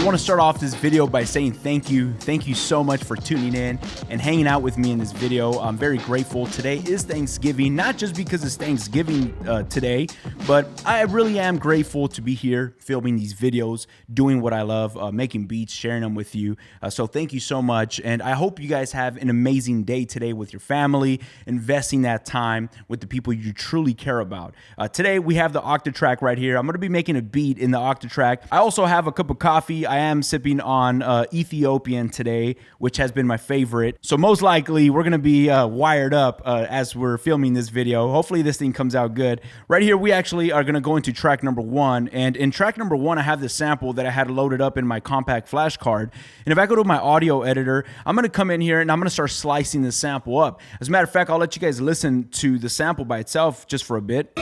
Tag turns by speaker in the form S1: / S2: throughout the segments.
S1: want to start off this video by saying thank you. Thank you so much for tuning in and hanging out with me in this video. I'm very grateful. Today is Thanksgiving, not just because it's Thanksgiving today, but I really am grateful to be here filming these videos, doing what I love, making beats, sharing them with you. So thank you so much. And I hope you guys have an amazing day today with your family, investing that time with the people you truly care about. Today we have the Octatrack right here. I'm going to be making a beat in the Octatrack. I also have a cup of coffee. I am sipping on Ethiopian today, which has been my favorite. So most likely we're going to be wired up as we're filming this video. Hopefully this thing comes out good. Right here, we actually are going to go into track number 1. And in track number 1, I have this sample that I had loaded up in my compact flash card. And if I go to my audio editor, I'm going to come in here and I'm going to start slicing the sample up. As a matter of fact, I'll let you guys listen to the sample by itself just for a bit.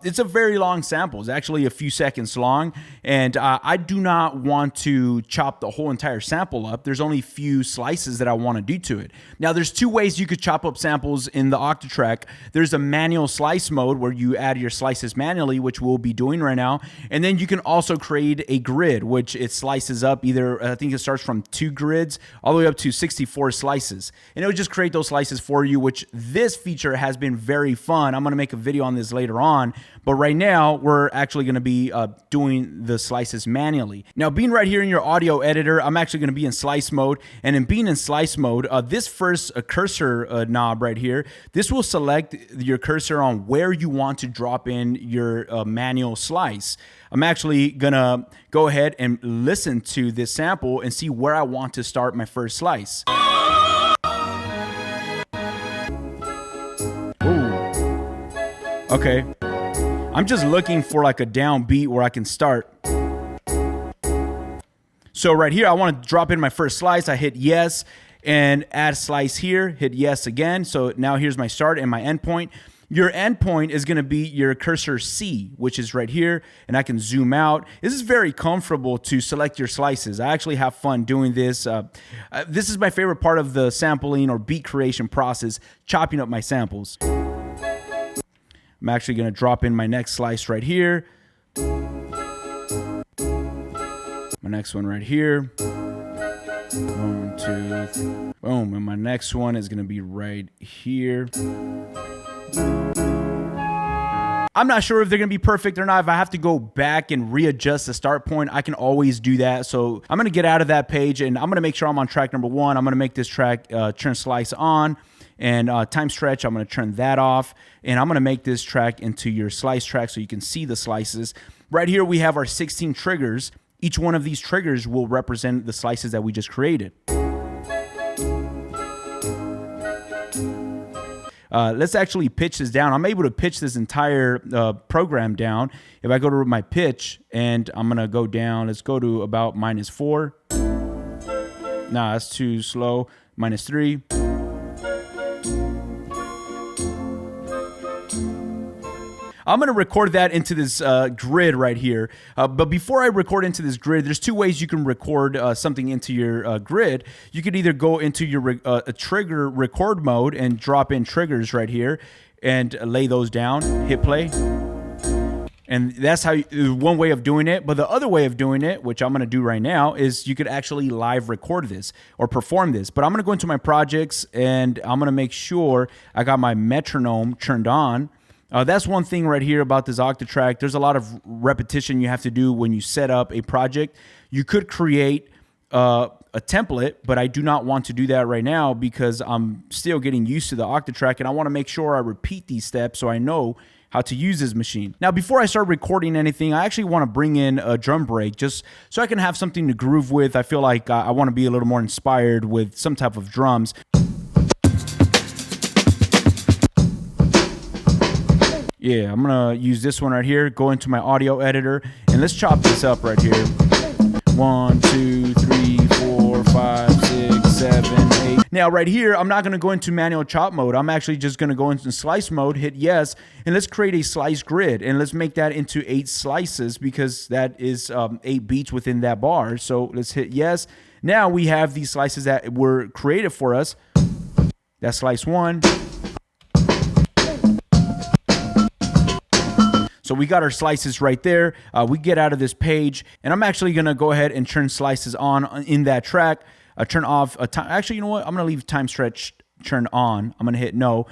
S1: It's a very long sample. It's actually a few seconds long, and I do not want to chop the whole entire sample up. There's only a few slices that I want to do to it. Now, there's two ways you could chop up samples in the Octatrack. There's a manual slice mode where you add your slices manually, which we'll be doing right now, and then you can also create a grid, which it slices up either, I think it starts from 2 grids all the way up to 64 slices, and it will just create those slices for you, which this feature has been very fun. I'm going to make a video on this later on. But right now, we're actually going to be doing the slices manually. Now, being right here in your audio editor, I'm actually going to be in slice mode. And in being in slice mode, this first cursor knob right here, this will select your cursor on where you want to drop in your manual slice. I'm actually going to go ahead and listen to this sample and see where I want to start my first slice. Ooh. Okay. I'm just looking for like a down beat where I can start. So right here, I want to drop in my first slice. I hit yes and add slice here, hit yes again. So now here's my start and my end point. Your end point is going to be your cursor C, which is right here, and I can zoom out. This is very comfortable to select your slices. I actually have fun doing this. This is my favorite part of the sampling or beat creation process, chopping up my samples. I'm actually going to drop in my next slice right here. My next one right here. 1, 2, 3. Boom. And my next one is going to be right here. I'm not sure if they're going to be perfect or not. If I have to go back and readjust the start point, I can always do that. So I'm going to get out of that page and I'm going to make sure I'm on track number 1. I'm going to make this track turn slice on. And time stretch, I'm going to turn that off. And I'm going to make this track into your slice track so you can see the slices. Right here, we have our 16 triggers. Each one of these triggers will represent the slices that we just created. Let's actually pitch this down. I'm able to pitch this entire program down. If I go to my pitch and I'm going to go down, let's go to about -4. Nah, that's too slow. -3. I'm going to record that into this grid right here. But before I record into this grid, there's 2 ways you can record something into your grid. You could either go into your a trigger record mode and drop in triggers right here and lay those down, hit play. And that's how one way of doing it. But the other way of doing it, which I'm going to do right now, is you could actually live record this or perform this. But I'm going to go into my projects and I'm going to make sure I got my metronome turned on. That's one thing right here about this Octatrack. There's a lot of repetition you have to do when you set up a project. You could create a template, but I do not want to do that right now because I'm still getting used to the Octatrack and I want to make sure I repeat these steps so I know how to use this machine. Now, before I start recording anything, I actually want to bring in a drum break just so I can have something to groove with. I feel like I want to be a little more inspired with some type of drums. Yeah, I'm going to use this one right here, go into my audio editor, and let's chop this up right here. 1, 2, 3, 4, 5, 6, 7, 8. Now, right here, I'm not going to go into manual chop mode. I'm actually just going to go into slice mode, hit yes, and let's create a slice grid. And let's make that into 8 slices because that is 8 beats within that bar. So let's hit yes. Now we have these slices that were created for us. That's slice 1. So we got our slices right there. We get out of this page, and I'm actually gonna go ahead and turn slices on in that track. Turn off a time. Actually, you know what? I'm gonna leave time stretch turned on. I'm gonna hit no.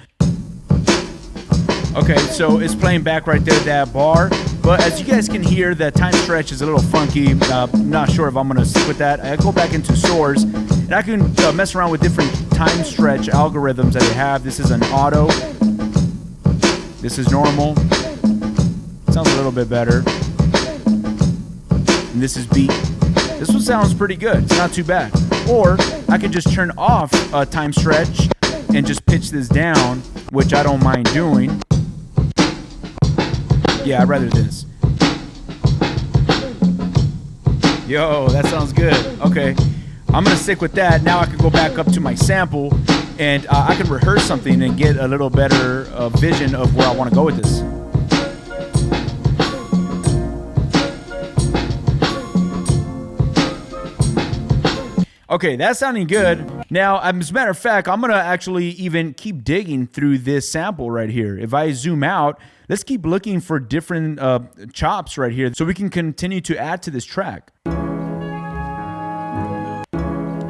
S1: Okay, so it's playing back right there, that bar. But as you guys can hear, the time stretch is a little funky. I'm not sure if I'm gonna stick with that. I go back into source, and I can mess around with different time stretch algorithms that they have. This is an auto. This is normal. Sounds a little bit better. And this is beat. This one sounds pretty good. It's not too bad. Or I could just turn off time stretch and just pitch this down, which I don't mind doing. Yeah, I'd rather this. Yo, that sounds good. Okay, I'm gonna stick with that. Now I can go back up to my sample, and I can rehearse something and get a little better vision of where I want to go with this. Okay, that's sounding good. Now, as a matter of fact, I'm gonna actually even keep digging through this sample right here. If I zoom out, let's keep looking for different chops right here so we can continue to add to this track.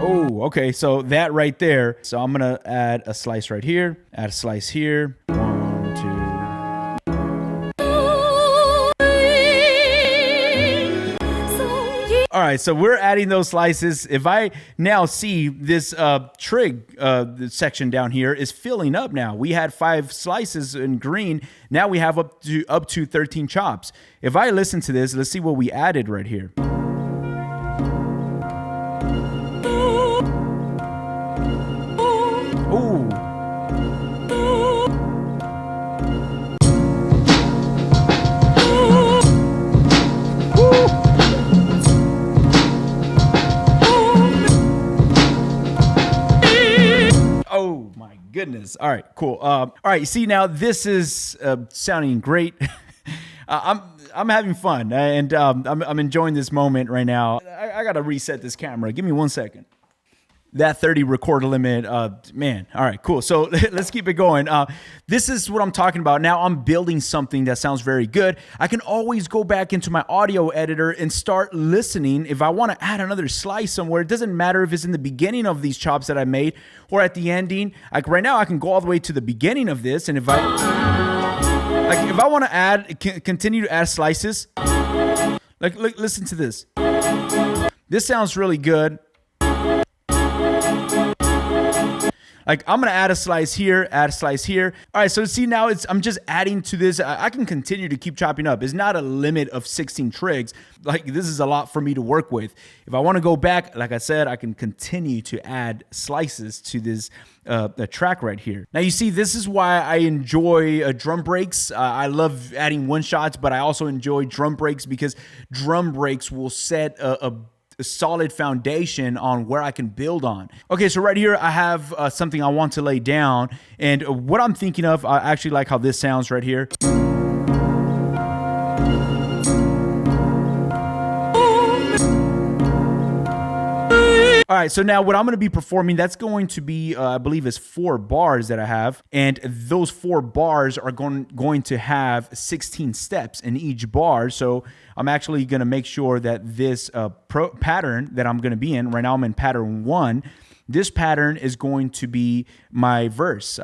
S1: Oh, okay, so that right there. So I'm gonna add a slice right here, add a slice here. 1, 2. All right, so we're adding those slices. If I now see this trig section down here is filling up now. We had 5 slices in green. Now we have up to 13 chops. If I listen to this, let's see what we added right here. Ooh. Oh my goodness. All right, cool. All right, see now this is sounding great. I'm having fun, and I'm enjoying this moment right now. I gotta reset this camera. Give me 1 second. That 30 record limit, man. All right, cool. So let's keep it going. This is what I'm talking about. Now I'm building something that sounds very good. I can always go back into my audio editor and start listening. If I want to add another slice somewhere, it doesn't matter if it's in the beginning of these chops that I made or at the ending. Like right now, I can go all the way to the beginning of this, and if I want to add, continue to add slices, like listen to this. This sounds really good. Like I'm gonna add a slice here, add a slice here. All right, so see now I'm just adding to this. I can continue to keep chopping up. It's not a limit of 16 trigs. Like this is a lot for me to work with. If I want to go back, like I said, I can continue to add slices to this track right here. Now you see, this is why I enjoy drum breaks. I love adding one shots, but I also enjoy drum breaks because drum breaks will set a solid foundation on where I can build on. Okay, so right here I have something I want to lay down, and what I'm thinking of, I actually like how this sounds right here. All right, so now what I'm going to be performing, that's going to be, I believe is 4 bars that I have. And those 4 bars are going to have 16 steps in each bar. So I'm actually going to make sure that this pattern that I'm going to be in, right now I'm in pattern 1. This pattern is going to be my verse.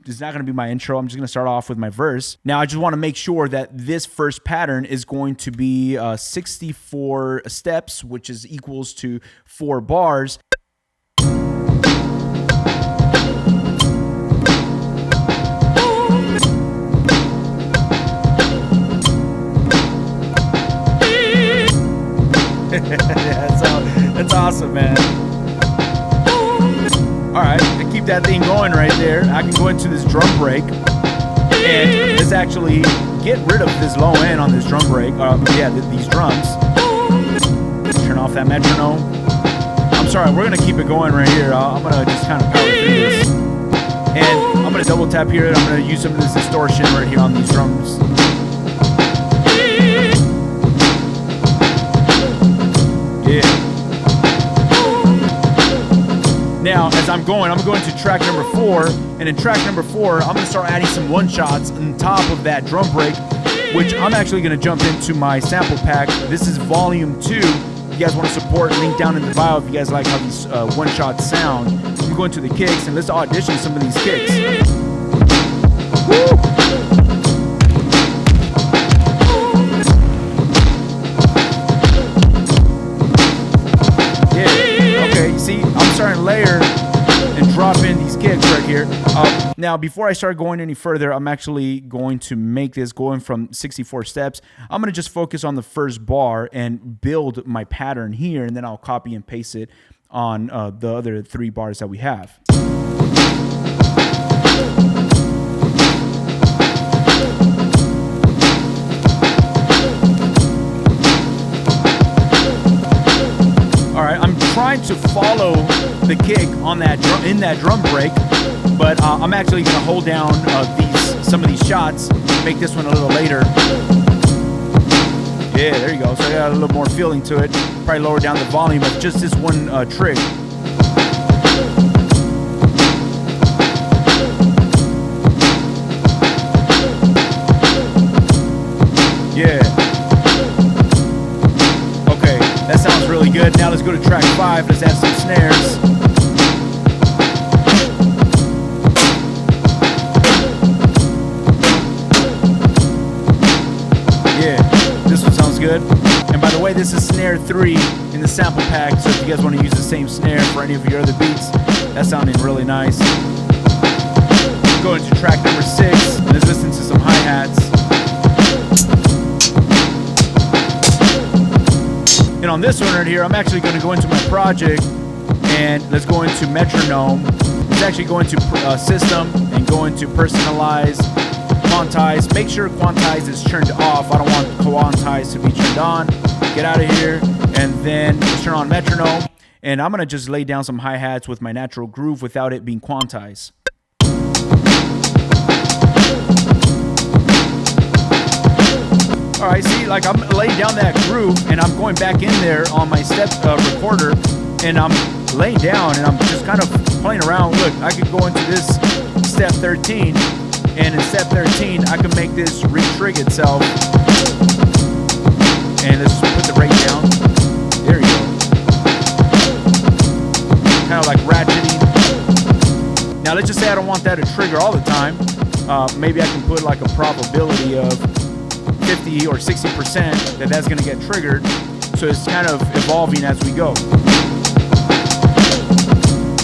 S1: It's not going to be my intro. I'm just going to start off with my verse. Now, I just want to make sure that this first pattern is going to be 64 steps, which is equals to 4 bars. That's awesome, man. All right, I keep that thing going right there. I can go into this drum break and just actually get rid of this low end on this drum break. These drums. Turn off that metronome. I'm sorry, we're gonna keep it going right here. I'm gonna just kind of power through this, and I'm gonna double tap here. And I'm gonna use some of this distortion right here on these drums. Yeah. Now, as I'm going to track number 4, and in track number 4, I'm going to start adding some one-shots on top of that drum break. which I'm actually going to jump into my sample pack. This is volume 2. If you guys want to support, link down in the bio if you guys like how these one-shot sound. I'm going to the kicks, and let's audition some of these kicks. Woo! Yeah, okay, see, I'm starting to layer and drop in these kicks right here. Now, before I start going any further, I'm actually going to make this going from 64 steps. I'm going to just focus on the first bar and build my pattern here, and then I'll copy and paste it on the other 3 bars that we have. All right, I'm trying to follow the kick on that in that drum break, but I'm actually going to hold down some of these shots, make this one a little later. Yeah, there you go. So I got a little more feeling to it. Probably lower down the volume of just this one trick. Yeah. Okay, that sounds really good. Now let's go to track 5. Let's add some snares. Good. And by the way, this is snare 3 in the sample pack, so if you guys want to use the same snare for any of your other beats, that's sounding really nice. Go into track number 6 and let's listen to some hi-hats. And on this one right here, I'm actually going to go into my project and let's go into metronome. Let's actually go into system and go into personalize. Quantize. Make sure quantize is turned off. I don't want quantize to be turned on. Get out of here, and then let's turn on metronome. And I'm gonna just lay down some hi-hats with my natural groove without it being quantized. All right, see, like I'm laying down that groove, and I'm going back in there on my step recorder, and I'm laying down, and I'm just kind of playing around. Look, I could go into this step 13. And in step 13, I can make this re-trig itself. And let's put the rate down. There you go. Kind of like ratcheting. Now let's just say I don't want that to trigger all the time. Maybe I can put like a probability of 50 or 60% that that's going to get triggered. So it's kind of evolving as we go.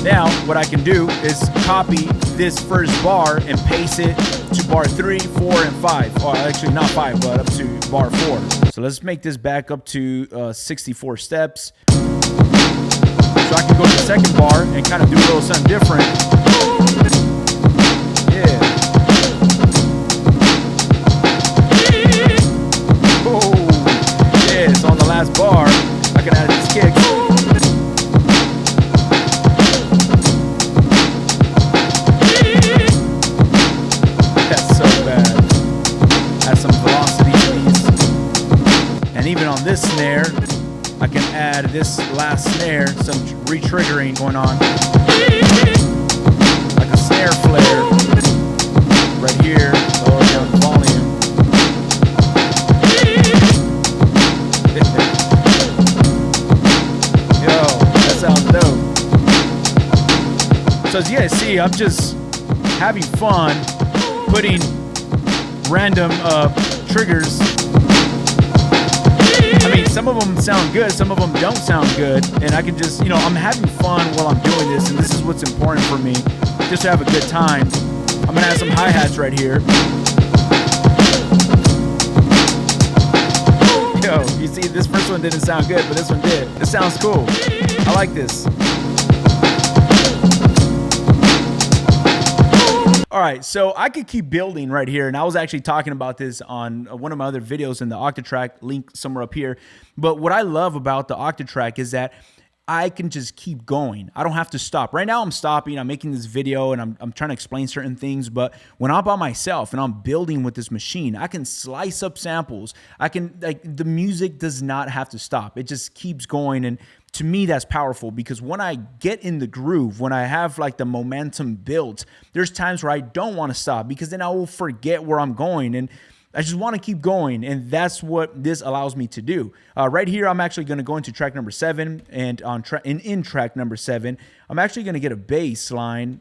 S1: Now, what I can do is copy this first bar and paste it to bar 3, 4, and 5. Or actually, not 5, but up to bar 4. So let's make this back up to 64 steps. So I can go to the second bar and kind of do a little something different. Yeah. Oh, yeah, so on the last bar, I can add these kicks. Even on this snare, I can add this last snare, some re-triggering going on. Like a snare flare right here, lower down the volume. Yo, that sounds dope. So as you guys see, I'm just having fun putting random triggers. I mean, some of them sound good, some of them don't sound good, and I can just, I'm having fun while I'm doing this, and this is what's important for me, just to have a good time. I'm gonna add some hi-hats right here. Yo, you see, this first one didn't sound good, but this one did. This sounds cool. I like this. All right, so I could keep building right here, and I was actually talking about this on one of my other videos in the Octatrack, link somewhere up here. But what I love about the Octatrack is that I can just keep going. I don't have to stop. Right now I'm stopping, I'm making this video, and I'm trying to explain certain things, but when I'm by myself and I'm building with this machine, I can slice up samples. I can, the music does not have to stop. It just keeps going, and to me, that's powerful because when I get in the groove, when I have like the momentum built, there's times where I don't want to stop because then I will forget where I'm going. And I just want to keep going, and that's what this allows me to do. Right here, I'm actually going to go into track number 7, and in track number 7, I'm actually going to get a bass line.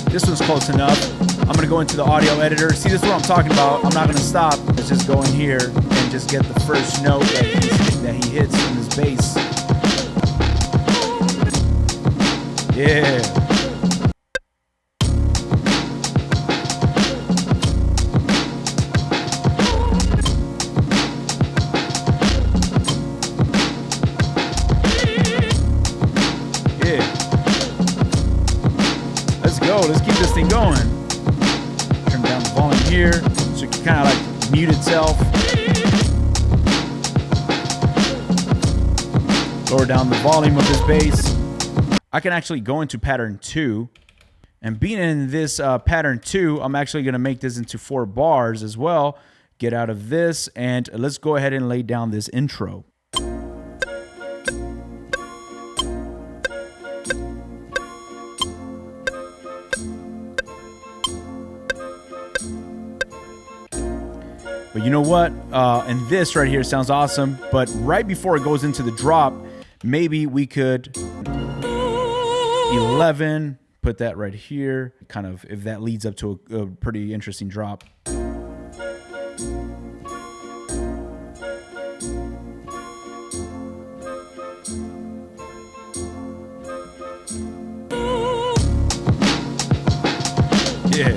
S1: This one's close enough. I'm going to go into the audio editor. See, this is what I'm talking about. I'm not going to stop. Let's just go in here and just get the first note that he hits in his bass. Yeah. Let's keep this thing going. Turn down the volume here so it can kind of like mute itself. Lower down the volume of this bass. I can actually go into pattern 2. And being in this pattern 2, I'm actually going to make this into 4 bars as well. Get out of this, and let's go ahead and lay down this intro. But you know what? And this right here sounds awesome. But right before it goes into the drop, maybe we could 11, put that right here. Kind of, if that leads up to a pretty interesting drop. Yeah,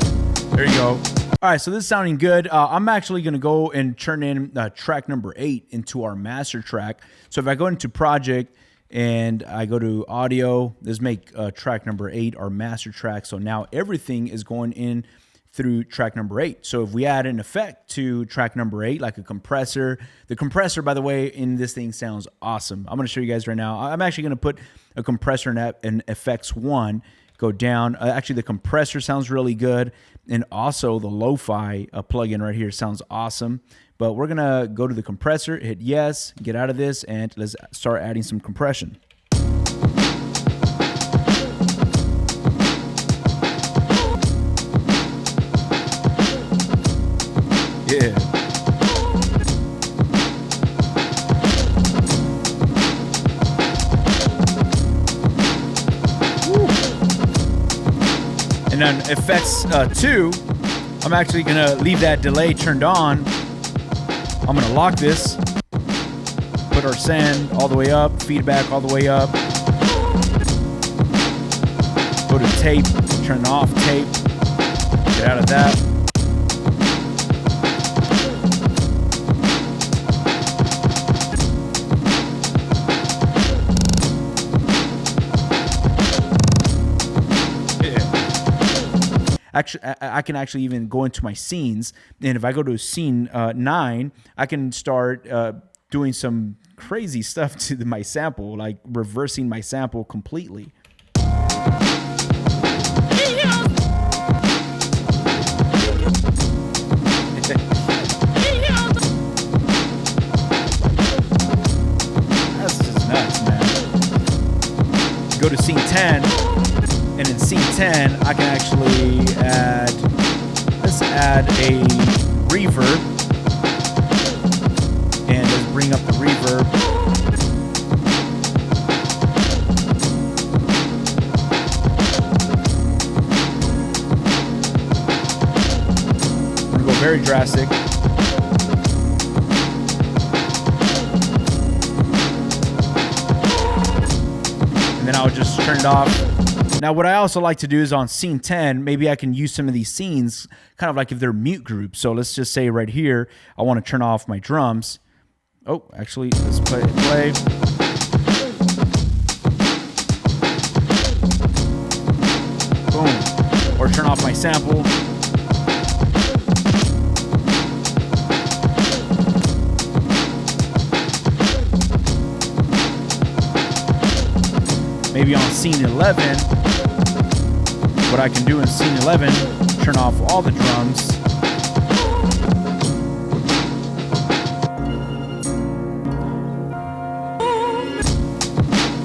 S1: there you go. All right, so this is sounding good. I'm actually going to go and turn in track number 8 into our master track. So if I go into project and I go to audio, let's make track number 8 our master track. So now everything is going in through track number 8. So if we add an effect to track number 8, like a compressor, the compressor, by the way, in this thing sounds awesome. I'm going to show you guys right now. I'm actually going to put a compressor in effects 1. Go down. Actually, the compressor sounds really good. And also the lo-fi plugin right here sounds awesome. But we're going to go to the compressor, hit yes, get out of this, and let's start adding some compression. Yeah. And then effects 2, I'm actually going to leave that delay turned on. I'm going to lock this, put our send all the way up, feedback all the way up. Go to tape, turn off tape, get out of that. Actually, I can actually even go into my scenes, and if I go to scene 9, I can start doing some crazy stuff to my sample, like reversing my sample completely. That's just nuts, man. Go to scene 10. And in scene 10, I can actually let's add a reverb. And let's bring up the reverb. We're gonna go very drastic. And then I'll just turn it off. Now, what I also like to do is on scene 10, maybe I can use some of these scenes kind of like if they're mute groups. So let's just say right here, I want to turn off my drums. Oh, actually, let's play. Boom. Or turn off my sample. Maybe on scene 11, what I can do in scene 11, turn off all the drums.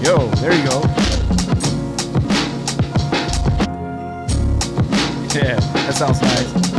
S1: Yo, there you go. That sounds nice.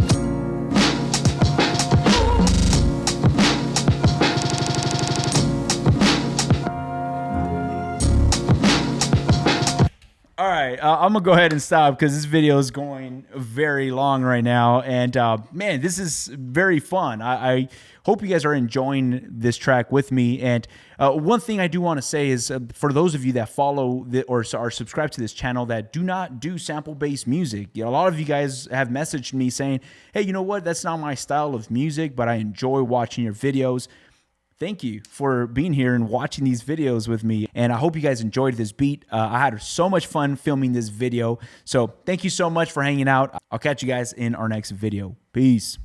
S1: All right, I'm gonna go ahead and stop because this video is going very long right now, and man, this is very fun. I hope you guys are enjoying this track with me. And one thing I do want to say is for those of you that follow or are subscribed to this channel that do not do sample-based music, a lot of you guys have messaged me saying, "Hey, you know what? That's not my style of music, but I enjoy watching your videos." Thank you for being here and watching these videos with me. And I hope you guys enjoyed this beat. I had so much fun filming this video. So thank you so much for hanging out. I'll catch you guys in our next video. Peace.